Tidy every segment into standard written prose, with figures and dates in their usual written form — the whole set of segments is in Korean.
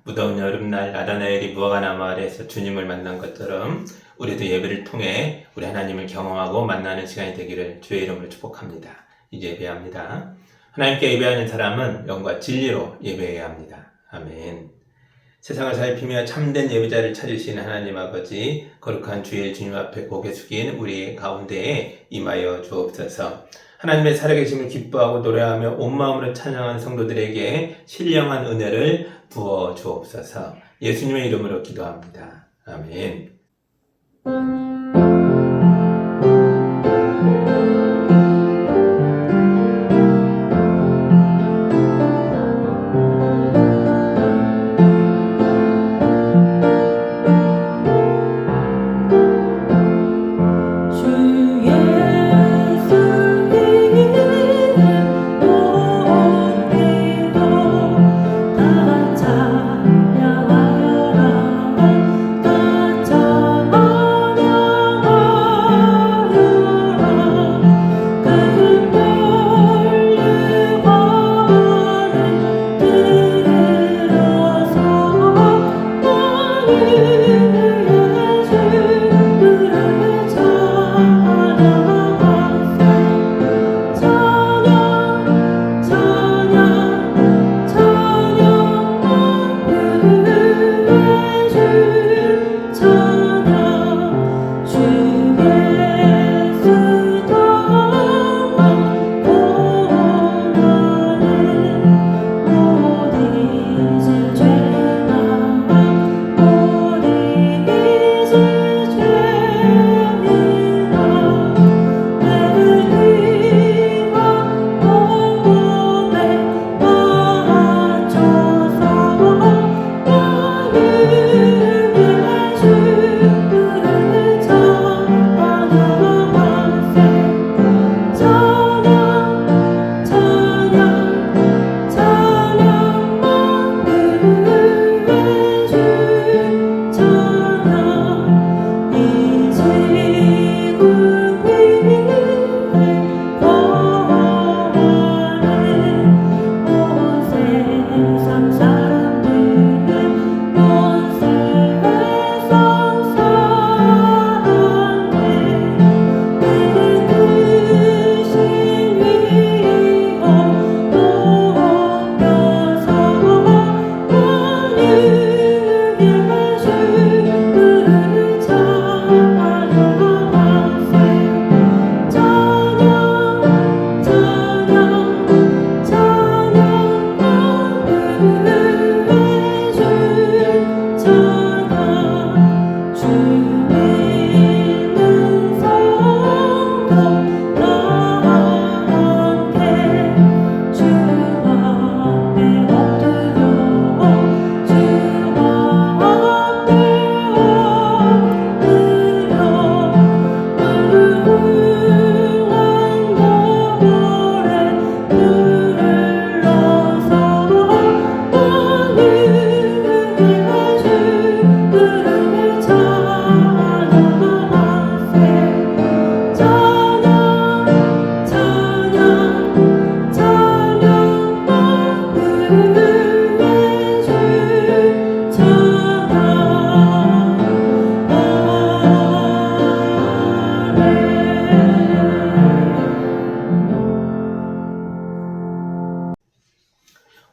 무더운 여름날 나다나엘이 무화과나무 아래에서 주님을 만난 것처럼 우리도 예배를 통해 우리 하나님을 경험하고 만나는 시간이 되기를 주의 이름으로 축복합니다. 이제 예배합니다. 하나님께 예배하는 사람은 영과 진리로 예배해야 합니다. 아멘. 세상을 살피며 참된 예배자를 찾으시는 하나님 아버지, 거룩한 주의 주님 앞에 고개 숙인 우리 가운데에 임하여 주옵소서. 하나님의 살아계심을 기뻐하고 노래하며 온 마음으로 찬양한 성도들에게 신령한 은혜를 부어 주옵소서. 예수님의 이름으로 기도합니다. 아멘.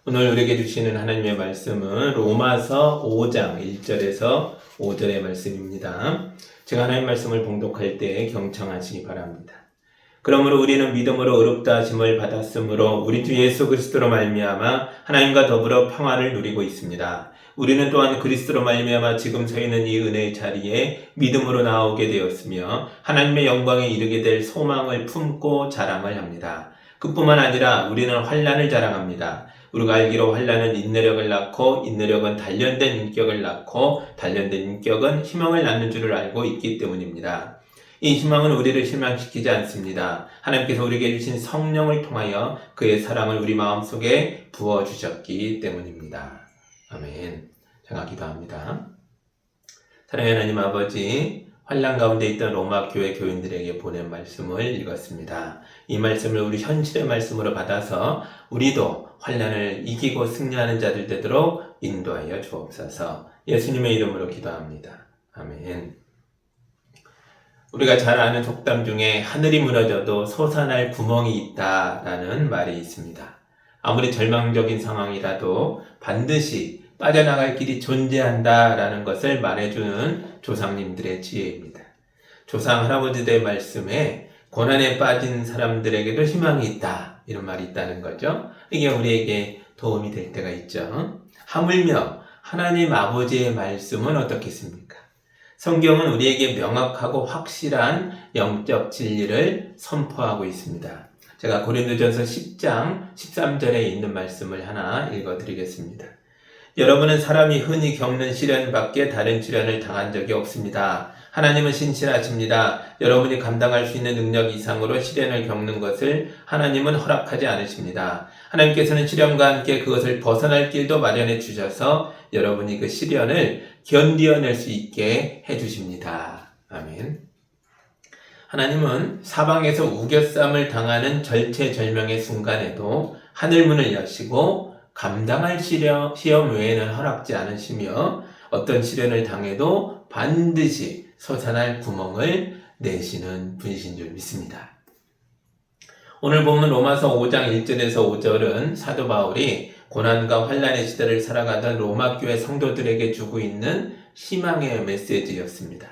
오늘 우리에게 주시는 하나님의 말씀은 로마서 5장 1절에서 5절의 말씀입니다. 제가 하나님 말씀을 봉독할 때 경청하시기 바랍니다. 그러므로 우리는 믿음으로 의롭다 하심을 받았으므로 우리 주 예수 그리스도로 말미암아 하나님과 더불어 평화를 누리고 있습니다. 우리는 또한 그리스도로 말미암아 지금 서 있는 이 은혜의 자리에 믿음으로 나오게 되었으며 하나님의 영광에 이르게 될 소망을 품고 자랑을 합니다. 그뿐만 아니라 우리는 환난을 자랑합니다. 우리가 알기로 환난은 인내력을 낳고 인내력은 단련된 인격을 낳고 단련된 인격은 희망을 낳는 줄을 알고 있기 때문입니다. 이 희망은 우리를 실망시키지 않습니다. 하나님께서 우리에게 주신 성령을 통하여 그의 사랑을 우리 마음속에 부어주셨기 때문입니다. 아멘. 제가 기도합니다. 사랑의 하나님 아버지, 환난 가운데 있던 로마 교회 교인들에게 보낸 말씀을 읽었습니다. 이 말씀을 우리 현실의 말씀으로 받아서 우리도 환난을 이기고 승리하는 자들 되도록 인도하여 주옵소서. 예수님의 이름으로 기도합니다. 아멘. 우리가 잘 아는 속담 중에 하늘이 무너져도 솟아날 구멍이 있다라는 말이 있습니다. 아무리 절망적인 상황이라도 반드시 빠져나갈 길이 존재한다라는 것을 말해주는 조상님들의 지혜입니다. 조상 할아버지들의 말씀에 고난에 빠진 사람들에게도 희망이 있다, 이런 말이 있다는 거죠. 이게 우리에게 도움이 될 때가 있죠. 하물며 하나님 아버지의 말씀은 어떻겠습니까? 성경은 우리에게 명확하고 확실한 영적 진리를 선포하고 있습니다. 제가 고린도전서 10장 13절에 있는 말씀을 하나 읽어드리겠습니다. 여러분은 사람이 흔히 겪는 시련 밖에 다른 시련을 당한 적이 없습니다. 하나님은 신실하십니다. 여러분이 감당할 수 있는 능력 이상으로 시련을 겪는 것을 하나님은 허락하지 않으십니다. 하나님께서는 시련과 함께 그것을 벗어날 길도 마련해 주셔서 여러분이 그 시련을 견디어낼 수 있게 해주십니다. 아멘. 하나님은 사방에서 우겨쌈을 당하는 절체절명의 순간에도 하늘문을 여시고 감당할 시험 외에는 허락지 않으시며 어떤 시련을 당해도 반드시 솟아날 구멍을 내시는 분이신 줄 믿습니다. 오늘 보면 로마서 5장 1절에서 5절은 사도 바울이 고난과 환난의 시대를 살아가던 로마 교회 성도들에게 주고 있는 희망의 메시지였습니다.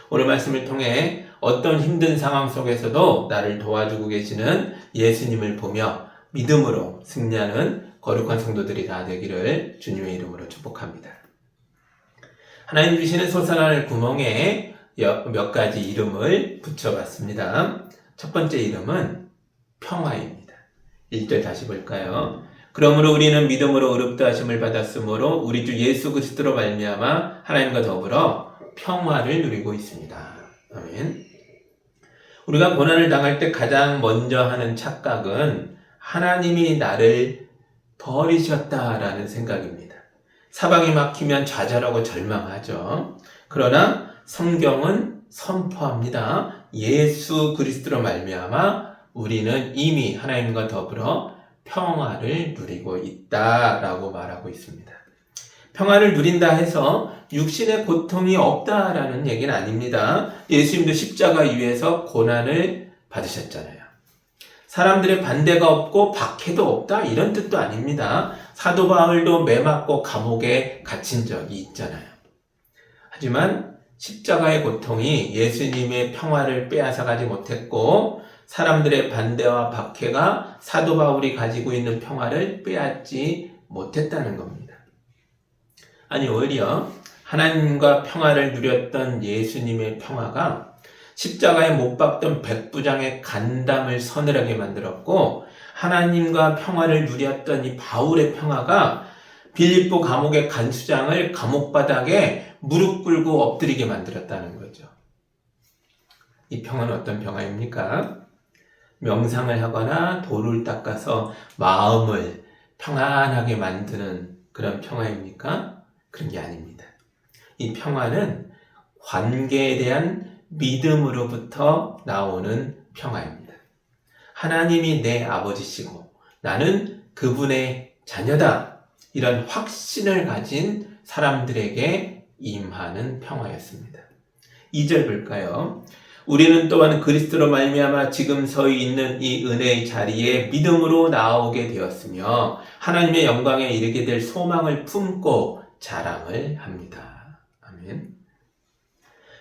오늘 말씀을 통해 어떤 힘든 상황 속에서도 나를 도와주고 계시는 예수님을 보며 믿음으로 승리하는 거룩한 성도들이 다 되기를 주님의 이름으로 축복합니다. 하나님 주시는 솟아날 구멍에 몇 가지 이름을 붙여봤습니다. 첫 번째 이름은 평화입니다. 1절 다시 볼까요? 그러므로 우리는 믿음으로 의롭다 하심을 받았으므로 우리 주 예수 그리스도로 말미암아 하나님과 더불어 평화를 누리고 있습니다. 아멘. 우리가 고난을 당할 때 가장 먼저 하는 착각은 하나님이 나를 버리셨다라는 생각입니다. 사방이 막히면 좌절하고 절망하죠. 그러나 성경은 선포합니다. 예수 그리스도로 말미암아 우리는 이미 하나님과 더불어 평화를 누리고 있다라고 말하고 있습니다. 평화를 누린다 해서 육신의 고통이 없다라는 얘기는 아닙니다. 예수님도 십자가 위에서 고난을 받으셨잖아요. 사람들의 반대가 없고 박해도 없다, 이런 뜻도 아닙니다. 사도 바울도 매맞고 감옥에 갇힌 적이 있잖아요. 하지만 십자가의 고통이 예수님의 평화를 빼앗아가지 못했고 사람들의 반대와 박해가 사도 바울이 가지고 있는 평화를 빼앗지 못했다는 겁니다. 아니, 오히려 하나님과 평화를 누렸던 예수님의 평화가 십자가에 못 박던 백부장의 간담을 서늘하게 만들었고 하나님과 평화를 누렸던 이 바울의 평화가 빌립보 감옥의 간수장을 감옥바닥에 무릎 꿇고 엎드리게 만들었다는 거죠. 이 평화는 어떤 평화입니까? 명상을 하거나 돌을 닦아서 마음을 평안하게 만드는 그런 평화입니까? 그런 게 아닙니다. 이 평화는 관계에 대한 믿음으로부터 나오는 평화입니다. 하나님이 내 아버지시고 나는 그분의 자녀다, 이런 확신을 가진 사람들에게 임하는 평화였습니다. 2절 볼까요? 우리는 또한 그리스도로 말미암아 지금 서 있는 이 은혜의 자리에 믿음으로 나오게 되었으며 하나님의 영광에 이르게 될 소망을 품고 자랑을 합니다. 아멘.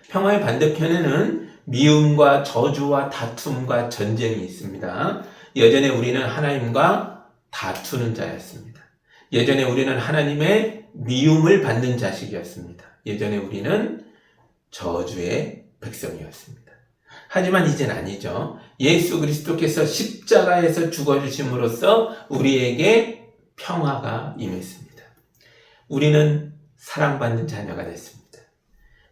평화의 반대편에는 미움과 저주와 다툼과 전쟁이 있습니다. 예전에 우리는 하나님과 다투는 자였습니다. 예전에 우리는 하나님의 미움을 받는 자식이었습니다. 예전에 우리는 저주의 백성이었습니다. 하지만 이젠 아니죠. 예수 그리스도께서 십자가에서 죽어주심으로써 우리에게 평화가 임했습니다. 우리는 사랑받는 자녀가 됐습니다.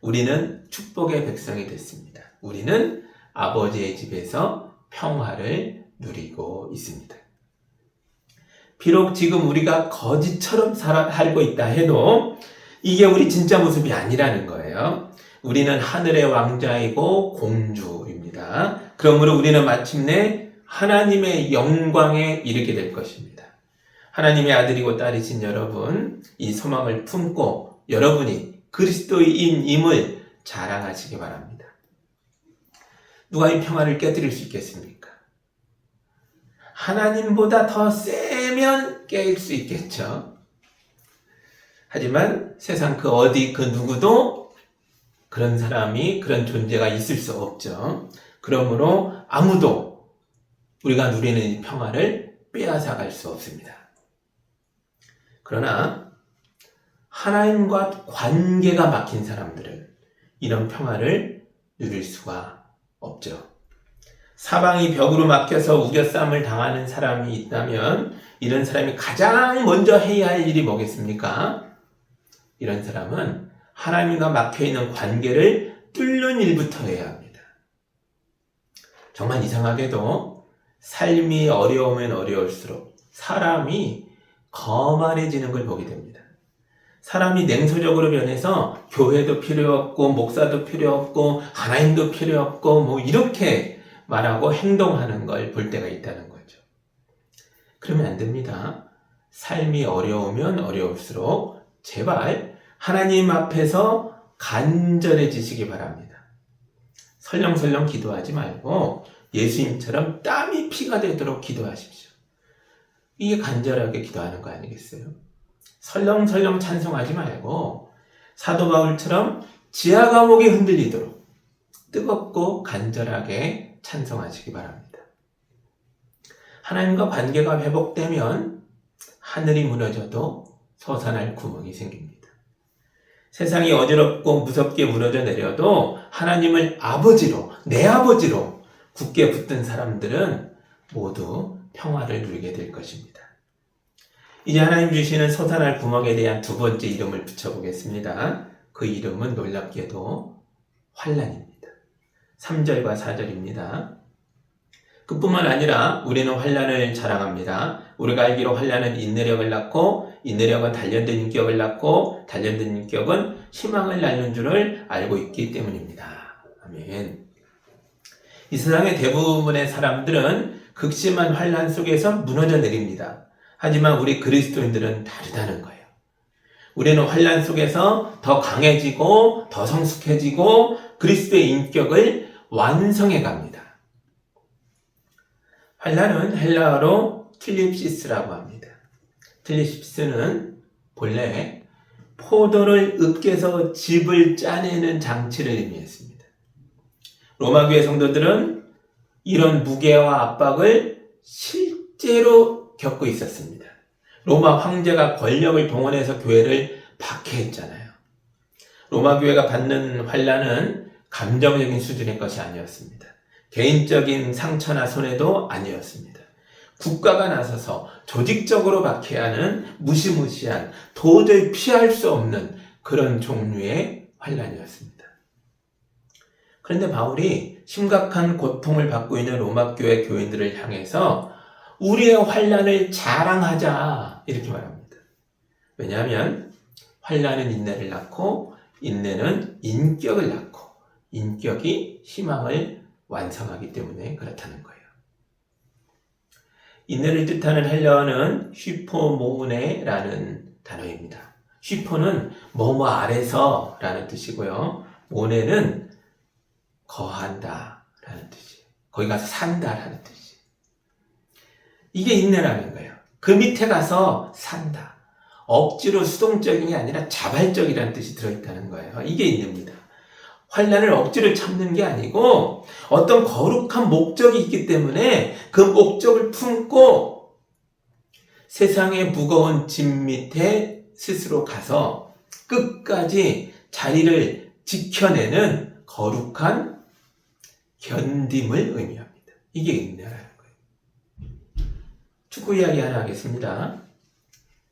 우리는 축복의 백성이 됐습니다. 우리는 아버지의 집에서 평화를 누리고 있습니다. 비록 지금 우리가 거지처럼 살고 있다 해도 이게 우리 진짜 모습이 아니라는 거예요. 우리는 하늘의 왕자이고 공주입니다. 그러므로 우리는 마침내 하나님의 영광에 이르게 될 것입니다. 하나님의 아들이고 딸이신 여러분, 이 소망을 품고 여러분이 그리스도인임을 자랑하시기 바랍니다. 누가 이 평화를 깨뜨릴 수 있겠습니까? 하나님보다 더 세면 깨일 수 있겠죠. 하지만 세상 그 어디 그 누구도 그런 사람이, 그런 존재가 있을 수 없죠. 그러므로 아무도 우리가 누리는 이 평화를 빼앗아갈 수 없습니다. 그러나 하나님과 관계가 막힌 사람들은 이런 평화를 누릴 수가 없죠. 사방이 벽으로 막혀서 우겨쌈을 당하는 사람이 있다면 이런 사람이 가장 먼저 해야 할 일이 뭐겠습니까? 이런 사람은 하나님과 막혀있는 관계를 뚫는 일부터 해야 합니다. 정말 이상하게도 삶이 어려우면 어려울수록 사람이 거만해지는 걸 보게 됩니다. 사람이 냉소적으로 변해서 교회도 필요 없고 목사도 필요 없고 하나님도 필요 없고 뭐 이렇게 말하고 행동하는 걸 볼 때가 있다는 거죠. 그러면 안 됩니다. 삶이 어려우면 어려울수록 제발 하나님 앞에서 간절해지시기 바랍니다. 설렁설렁 기도하지 말고 예수님처럼 땀이 피가 되도록 기도하십시오. 이게 간절하게 기도하는 거 아니겠어요? 설렁설렁 찬송하지 말고 사도 바울처럼 지하 감옥이 흔들리도록 뜨겁고 간절하게 찬송하시기 바랍니다. 하나님과 관계가 회복되면 하늘이 무너져도 솟아날 구멍이 생깁니다. 세상이 어지럽고 무섭게 무너져 내려도 하나님을 아버지로, 내 아버지로 굳게 붙든 사람들은 모두 평화를 누리게 될 것입니다. 이제 하나님 주시는 솟아날 구멍에 대한 두 번째 이름을 붙여보겠습니다. 그 이름은 놀랍게도 환난입니다. 3절과 4절입니다. 그뿐만 아니라 우리는 환난을 자랑합니다. 우리가 알기로 환난은 인내력을 낳고 인내력은 단련된 인격을 낳고 단련된 인격은 희망을 낳는 줄을 알고 있기 때문입니다. 아멘. 이 세상의 대부분의 사람들은 극심한 환난 속에서 무너져 내립니다. 하지만 우리 그리스도인들은 다르다는 거예요. 우리는 환난 속에서 더 강해지고 더 성숙해지고 그리스도의 인격을 완성해 갑니다. 환난은 헬라어로 틸립시스라고 합니다. 틸립시스는 본래 포도를 으깨서 즙을 짜내는 장치를 의미했습니다. 로마교회 성도들은 이런 무게와 압박을 실제로 겪고 있었습니다. 로마 황제가 권력을 동원해서 교회를 박해했잖아요. 로마 교회가 받는 환난은 감정적인 수준의 것이 아니었습니다. 개인적인 상처나 손해도 아니었습니다. 국가가 나서서 조직적으로 박해하는 무시무시한 도저히 피할 수 없는 그런 종류의 환난이었습니다. 그런데 바울이 심각한 고통을 받고 있는 로마 교회 교인들을 향해서 우리의 환난을 자랑하자 이렇게 말합니다. 왜냐하면 환난은 인내를 낳고 인내는 인격을 낳고 인격이 희망을 완성하기 때문에 그렇다는 거예요. 인내를 뜻하는 헬라어는 슈퍼모네라는 단어입니다. 슈퍼는 뭐뭐 아래서 라는 뜻이고요. 모네는 거한다 라는 뜻이에요. 거기 가서 산다 라는 뜻이에요. 이게 인내라는 거예요. 그 밑에 가서 산다. 억지로 수동적인 게 아니라 자발적이라는 뜻이 들어있다는 거예요. 이게 인내입니다. 환난을 억지로 참는 게 아니고 어떤 거룩한 목적이 있기 때문에 그 목적을 품고 세상의 무거운 짐 밑에 스스로 가서 끝까지 자리를 지켜내는 거룩한 견딤을 의미합니다. 이게 인내라는 거예요. 축구 이야기 하나 하겠습니다.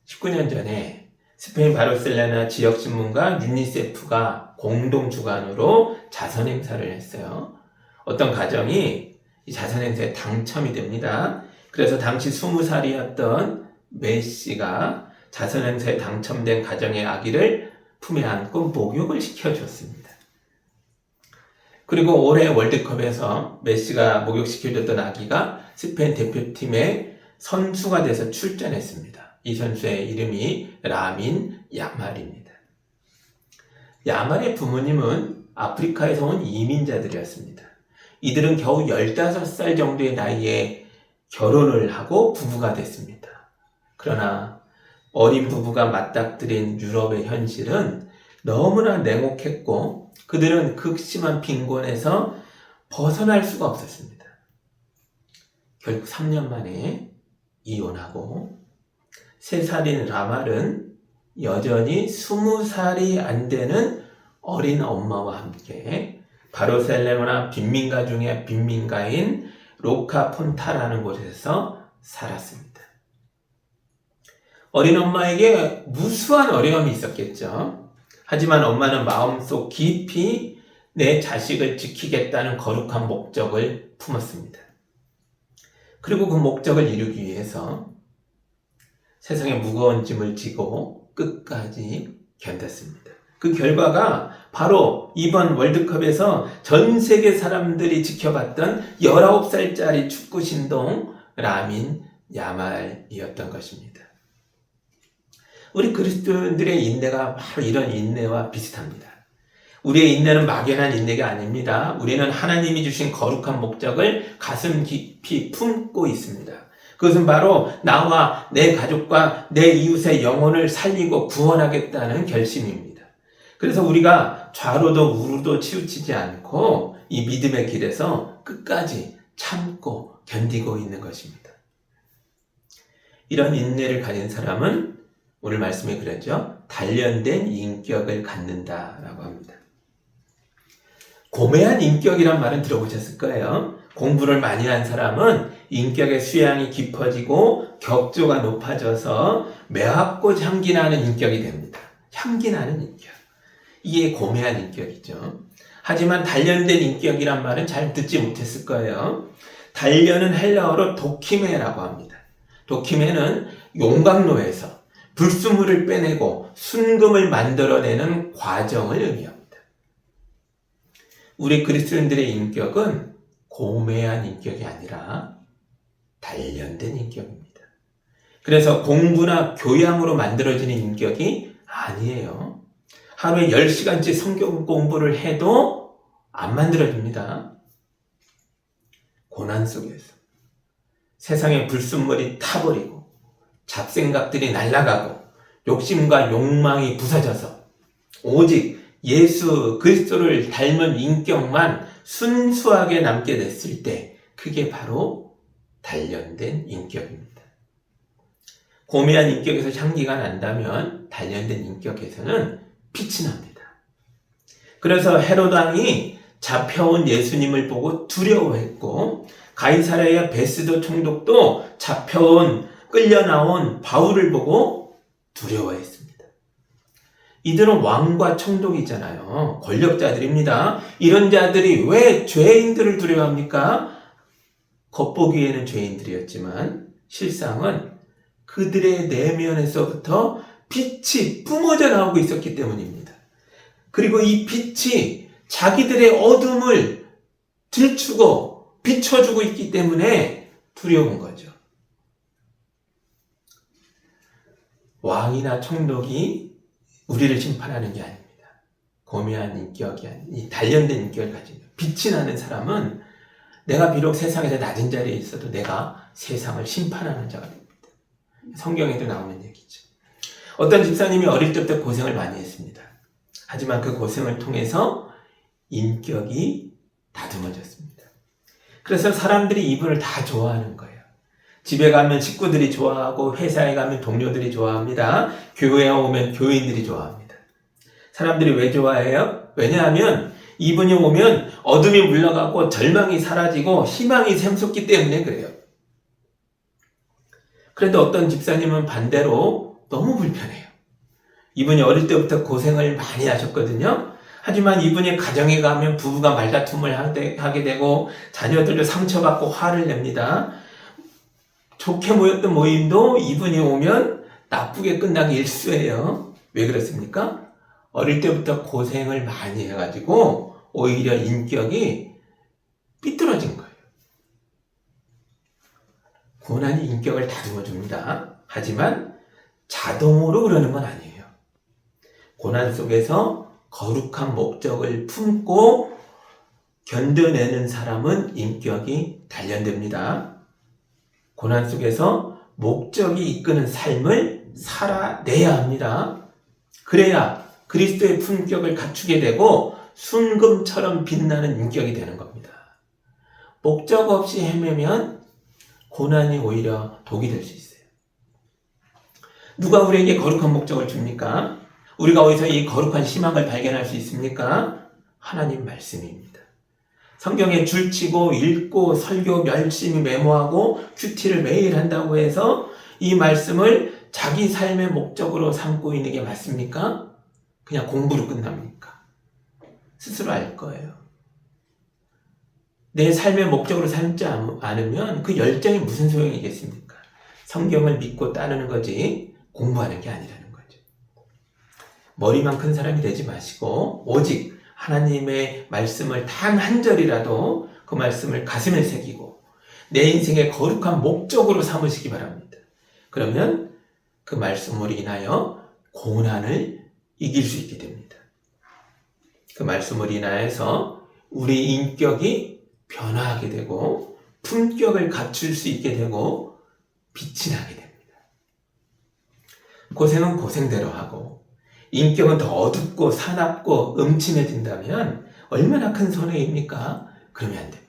19년 전에 스페인 바르셀로나 지역신문과 유니세프가 공동 주관으로 자선 행사를 했어요. 어떤 가정이 이 자선 행사에 당첨이 됩니다. 그래서 당시 20살이었던 메시가 자선 행사에 당첨된 가정의 아기를 품에 안고 목욕을 시켜줬습니다. 그리고 올해 월드컵에서 메시가 목욕시켜줬던 아기가 스페인 대표팀의 선수가 돼서 출전했습니다. 이 선수의 이름이 라민 야말입니다. 야말의 부모님은 아프리카에서 온 이민자들이었습니다. 이들은 겨우 15살 정도의 나이에 결혼을 하고 부부가 됐습니다. 그러나 어린 부부가 맞닥뜨린 유럽의 현실은 너무나 냉혹했고 그들은 극심한 빈곤에서 벗어날 수가 없었습니다. 결국 3년 만에 이혼하고 3살인 라말은 여전히 20살이 안 되는 어린 엄마와 함께 바르셀로나 빈민가 중에 빈민가인 로카폰타라는 곳에서 살았습니다. 어린 엄마에게 무수한 어려움이 있었겠죠. 하지만 엄마는 마음속 깊이 내 자식을 지키겠다는 거룩한 목적을 품었습니다. 그리고 그 목적을 이루기 위해서 세상에 무거운 짐을 지고 끝까지 견뎠습니다. 그 결과가 바로 이번 월드컵에서 전 세계 사람들이 지켜봤던 19살짜리 축구 신동 라민 야말이었던 것입니다. 우리 그리스도인들의 인내가 바로 이런 인내와 비슷합니다. 우리의 인내는 막연한 인내가 아닙니다. 우리는 하나님이 주신 거룩한 목적을 가슴 깊이 품고 있습니다. 그것은 바로 나와 내 가족과 내 이웃의 영혼을 살리고 구원하겠다는 결심입니다. 그래서 우리가 좌로도 우로도 치우치지 않고 이 믿음의 길에서 끝까지 참고 견디고 있는 것입니다. 이런 인내를 가진 사람은 오늘 말씀에 그랬죠. 단련된 인격을 갖는다라고 합니다. 고매한 인격이란 말은 들어보셨을 거예요. 공부를 많이 한 사람은 인격의 수양이 깊어지고 격조가 높아져서 매합고 향기 나는 인격이 됩니다. 향기 나는 인격. 이게 고매한 인격이죠. 하지만 단련된 인격이란 말은 잘 듣지 못했을 거예요. 단련은 헬라어로 도키메라고 합니다. 도키메는 용광로에서 불순물을 빼내고 순금을 만들어내는 과정을 의미합니다. 우리 그리스도인들의 인격은 고매한 인격이 아니라 단련된 인격입니다. 그래서 공부나 교양으로 만들어지는 인격이 아니에요. 하루에 10시간째 성경 공부를 해도 안 만들어집니다. 고난 속에서 세상의 불순물이 타버리고 잡생각들이 날아가고 욕심과 욕망이 부서져서 오직 예수 그리스도를 닮은 인격만 순수하게 남게 됐을 때 그게 바로 단련된 인격입니다. 고매한 인격에서 향기가 난다면 단련된 인격에서는 빛이 납니다. 그래서 헤롯 왕이 잡혀온 예수님을 보고 두려워했고 가이사랴의 베스도 총독도 잡혀온 끌려나온 바울을 보고 두려워했습니다. 이들은 왕과 총독이잖아요. 권력자들입니다. 이런 자들이 왜 죄인들을 두려워합니까? 겉보기에는 죄인들이었지만 실상은 그들의 내면에서부터 빛이 뿜어져 나오고 있었기 때문입니다. 그리고 이 빛이 자기들의 어둠을 들추고 비춰주고 있기 때문에 두려운 거죠. 왕이나 총독이 우리를 심판하는 게 아닙니다. 고매한 인격이 아닌 이 단련된 인격을 가진 빛이 나는 사람은 내가 비록 세상에서 낮은 자리에 있어도 내가 세상을 심판하는 자가 됩니다. 성경에도 나오는 얘기죠. 어떤 집사님이 어릴 때부터 고생을 많이 했습니다. 하지만 그 고생을 통해서 인격이 다듬어졌습니다. 그래서 사람들이 이분을 다 좋아하는 거예요. 집에 가면 식구들이 좋아하고 회사에 가면 동료들이 좋아합니다. 교회에 오면 교인들이 좋아합니다. 사람들이 왜 좋아해요? 왜냐하면 이분이 오면 어둠이 물러가고 절망이 사라지고 희망이 샘솟기 때문에 그래요. 그런데 어떤 집사님은 반대로 너무 불편해요. 이분이 어릴 때부터 고생을 많이 하셨거든요. 하지만 이분이 가정에 가면 부부가 말다툼을 하게 되고 자녀들도 상처받고 화를 냅니다. 좋게 모였던 모임도 이분이 오면 나쁘게 끝나기 일쑤예요. 왜 그렇습니까? 어릴 때부터 고생을 많이 해가지고 오히려 인격이 삐뚤어진 거예요. 고난이 인격을 다듬어줍니다. 하지만 자동으로 그러는 건 아니에요. 고난 속에서 거룩한 목적을 품고 견뎌내는 사람은 인격이 단련됩니다. 고난 속에서 목적이 이끄는 삶을 살아내야 합니다. 그래야 그리스도의 품격을 갖추게 되고 순금처럼 빛나는 인격이 되는 겁니다. 목적 없이 헤매면 고난이 오히려 독이 될 수 있어요. 누가 우리에게 거룩한 목적을 줍니까? 우리가 어디서 이 거룩한 희망을 발견할 수 있습니까? 하나님 말씀입니다. 성경에 줄치고 읽고 설교 열심히 메모하고 큐티를 매일 한다고 해서 이 말씀을 자기 삶의 목적으로 삼고 있는 게 맞습니까? 그냥 공부로 끝납니까? 스스로 알 거예요. 내 삶의 목적으로 삼지 않으면 그 열정이 무슨 소용이겠습니까? 성경을 믿고 따르는 거지 공부하는 게 아니라는 거죠. 머리만 큰 사람이 되지 마시고 오직 하나님의 말씀을 단 한 절이라도 그 말씀을 가슴에 새기고 내 인생의 거룩한 목적으로 삼으시기 바랍니다. 그러면 그 말씀으로 인하여 고난을 이길 수 있게 됩니다. 그 말씀으로 인하여서 우리 인격이 변화하게 되고 품격을 갖출 수 있게 되고 빛이 나게 됩니다. 고생은 고생대로 하고 인격은 더 어둡고 사납고 음침해진다면 얼마나 큰 손해입니까? 그러면 안 됩니다.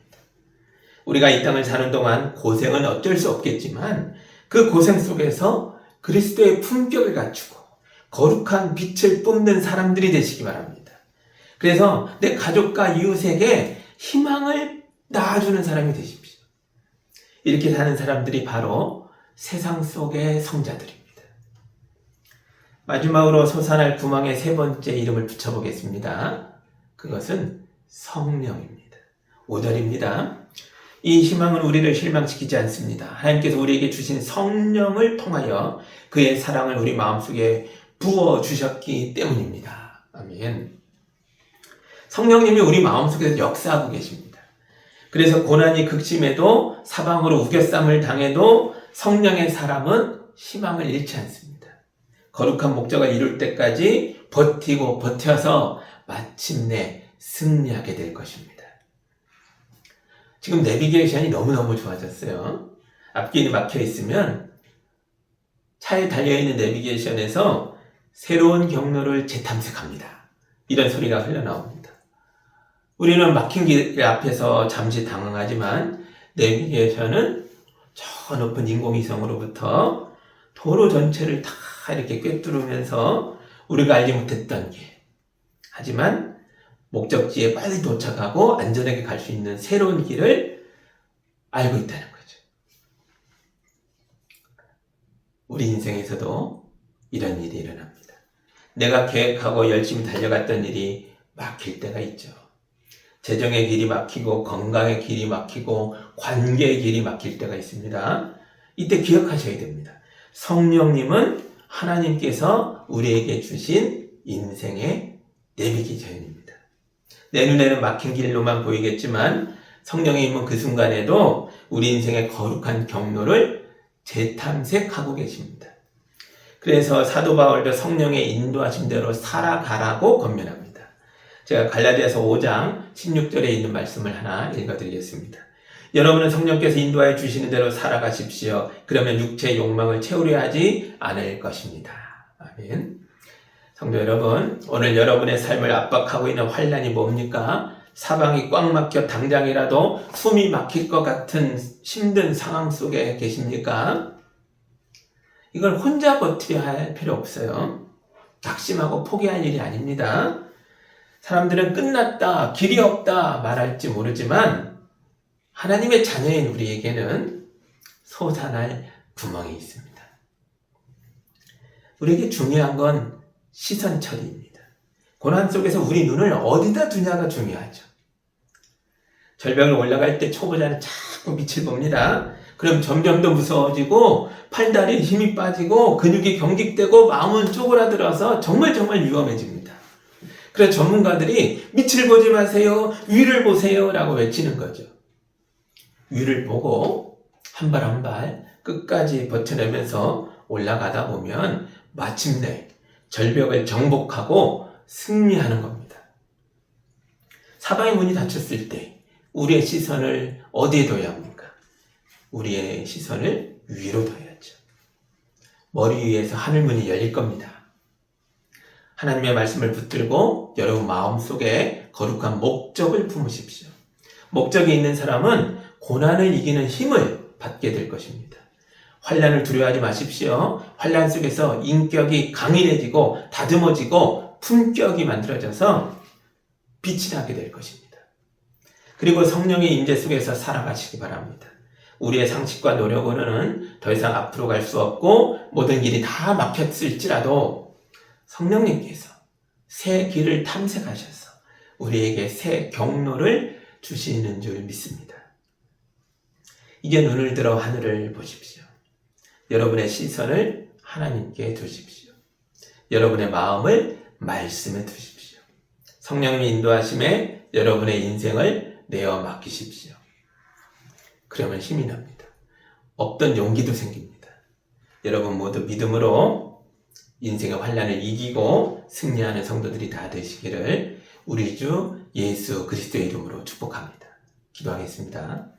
우리가 이 땅을 사는 동안 고생은 어쩔 수 없겠지만 그 고생 속에서 그리스도의 품격을 갖추고 거룩한 빛을 뿜는 사람들이 되시기 바랍니다. 그래서 내 가족과 이웃에게 희망을 낳아주는 사람이 되십시오. 이렇게 사는 사람들이 바로 세상 속의 성자들입니다. 마지막으로 솟아날 구망의 세 번째 이름을 붙여보겠습니다. 그것은 성령입니다. 5절입니다. 이 희망은 우리를 실망시키지 않습니다. 하나님께서 우리에게 주신 성령을 통하여 그의 사랑을 우리 마음속에 부어주셨기 때문입니다. 아멘. 성령님이 우리 마음속에서 역사하고 계십니다. 그래서 고난이 극심해도 사방으로 우겨쌈을 당해도 성령의 사람은 희망을 잃지 않습니다. 거룩한 목적을 이룰 때까지 버티고 버텨서 마침내 승리하게 될 것입니다. 지금 내비게이션이 너무너무 좋아졌어요. 앞길이 막혀 있으면 차에 달려있는 내비게이션에서 새로운 경로를 재탐색합니다. 이런 소리가 흘러나옵니다. 우리는 막힌 길 앞에서 잠시 당황하지만 내비게이션은 저 높은 인공위성으로부터 도로 전체를 다 이렇게 꿰뚫으면서 우리가 알지 못했던 길, 하지만 목적지에 빨리 도착하고 안전하게 갈 수 있는 새로운 길을 알고 있다는 거죠. 우리 인생에서도 이런 일이 일어납니다. 내가 계획하고 열심히 달려갔던 일이 막힐 때가 있죠. 재정의 길이 막히고 건강의 길이 막히고 관계의 길이 막힐 때가 있습니다. 이때 기억하셔야 됩니다. 성령님은 하나님께서 우리에게 주신 인생의 내비게이션입니다. 내 눈에는 막힌 길로만 보이겠지만 성령님은 그 순간에도 우리 인생의 거룩한 경로를 재탐색하고 계십니다. 그래서 사도 바울도 성령의 인도하심대로 살아가라고 권면합니다. 제가 갈라디아서 5장 16절에 있는 말씀을 하나 읽어드리겠습니다. 여러분은 성령께서 인도하여 주시는 대로 살아가십시오. 그러면 육체의 욕망을 채우려 하지 않을 것입니다. 아멘. 성도 여러분, 오늘 여러분의 삶을 압박하고 있는 환난이 뭡니까? 사방이 꽉 막혀 당장이라도 숨이 막힐 것 같은 힘든 상황 속에 계십니까? 이걸 혼자 버텨야 할 필요 없어요. 낙심하고 포기할 일이 아닙니다. 사람들은 끝났다, 길이 없다 말할지 모르지만 하나님의 자녀인 우리에게는 솟아날 구멍이 있습니다. 우리에게 중요한 건 시선 처리입니다. 고난 속에서 우리 눈을 어디다 두냐가 중요하죠. 절벽을 올라갈 때 초보자는 자꾸 빛을 봅니다. 그럼 점점 더 무서워지고 팔다리에 힘이 빠지고 근육이 경직되고 마음은 쪼그라들어서 정말 위험해집니다. 그래서 전문가들이 밑을 보지 마세요, 위를 보세요 라고 외치는 거죠. 위를 보고 한 발 한 발 끝까지 버텨내면서 올라가다 보면 마침내 절벽을 정복하고 승리하는 겁니다. 사방의 문이 닫혔을 때 우리의 시선을 어디에 둬야 합니까? 우리의 시선을 위로 둬야죠. 머리 위에서 하늘문이 열릴 겁니다. 하나님의 말씀을 붙들고 여러분 마음속에 거룩한 목적을 품으십시오. 목적이 있는 사람은 고난을 이기는 힘을 받게 될 것입니다. 환난을 두려워하지 마십시오. 환난 속에서 인격이 강인해지고 다듬어지고 품격이 만들어져서 빛이 나게 될 것입니다. 그리고 성령의 임재 속에서 살아가시기 바랍니다. 우리의 상식과 노력으로는 더 이상 앞으로 갈 수 없고 모든 길이 다 막혔을지라도 성령님께서 새 길을 탐색하셔서 우리에게 새 경로를 주시는 줄 믿습니다. 이제 눈을 들어 하늘을 보십시오. 여러분의 시선을 하나님께 두십시오. 여러분의 마음을 말씀에 두십시오. 성령님의 인도하심에 여러분의 인생을 내어 맡기십시오. 그러면 힘이 납니다. 없던 용기도 생깁니다. 여러분 모두 믿음으로 인생의 환난을 이기고 승리하는 성도들이 다 되시기를 우리 주 예수 그리스도의 이름으로 축복합니다. 기도하겠습니다.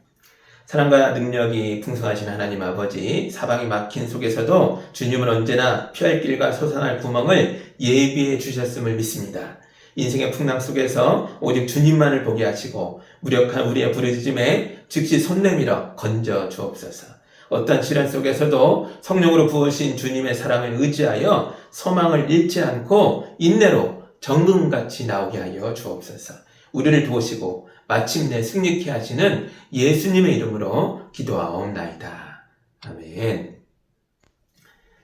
사랑과 능력이 풍성하신 하나님 아버지, 사방이 막힌 속에서도 주님은 언제나 피할 길과 솟아날 구멍을 예비해 주셨음을 믿습니다. 인생의 풍랑 속에서 오직 주님만을 보게 하시고 무력한 우리의 부르짖음에 즉시 손 내밀어 건져 주옵소서. 어떠한 질환 속에서도 성령으로 부으신 주님의 사랑을 의지하여 소망을 잃지 않고 인내로 정금같이 나오게 하여 주옵소서. 우리를 도우시고 마침내 승리케 하시는 예수님의 이름으로 기도하옵나이다. 아멘.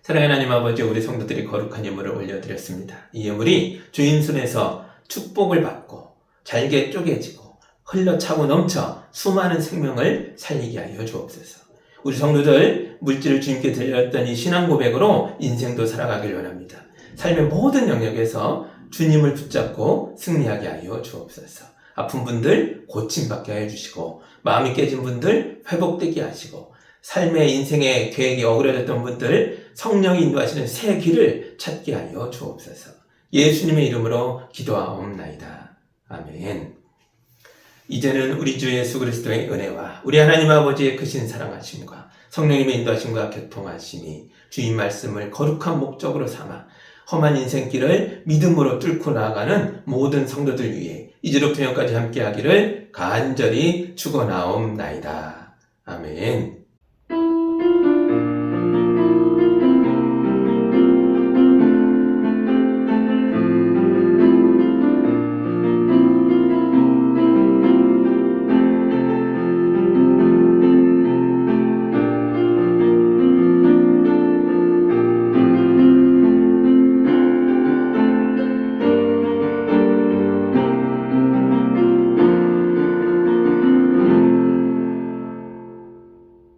사랑하는 하나님 아버지, 우리 성도들이 거룩한 예물을 올려드렸습니다. 이 예물이 주인 손에서 축복을 받고 잘게 쪼개지고 흘러차고 넘쳐 수많은 생명을 살리게 하여 주옵소서. 우리 성도들 물질을 주님께 드렸던 이 신앙 고백으로 인생도 살아가길 원합니다. 삶의 모든 영역에서 주님을 붙잡고 승리하게 하여 주옵소서. 아픈 분들 고침받게 하여 주시고 마음이 깨진 분들 회복되게 하시고 삶의 인생의 계획이 어그러졌던 분들 성령이 인도하시는 새 길을 찾게 하여 주옵소서. 예수님의 이름으로 기도하옵나이다. 아멘. 이제는 우리 주 예수 그리스도의 은혜와 우리 하나님 아버지의 크신 사랑하심과 성령님의 인도하심과 교통하심이 주인 말씀을 거룩한 목적으로 삼아 험한 인생길을 믿음으로 뚫고 나아가는 모든 성도들 위해 이제로부터 영까지 함께하기를 간절히 축원하옵나이다. 아멘.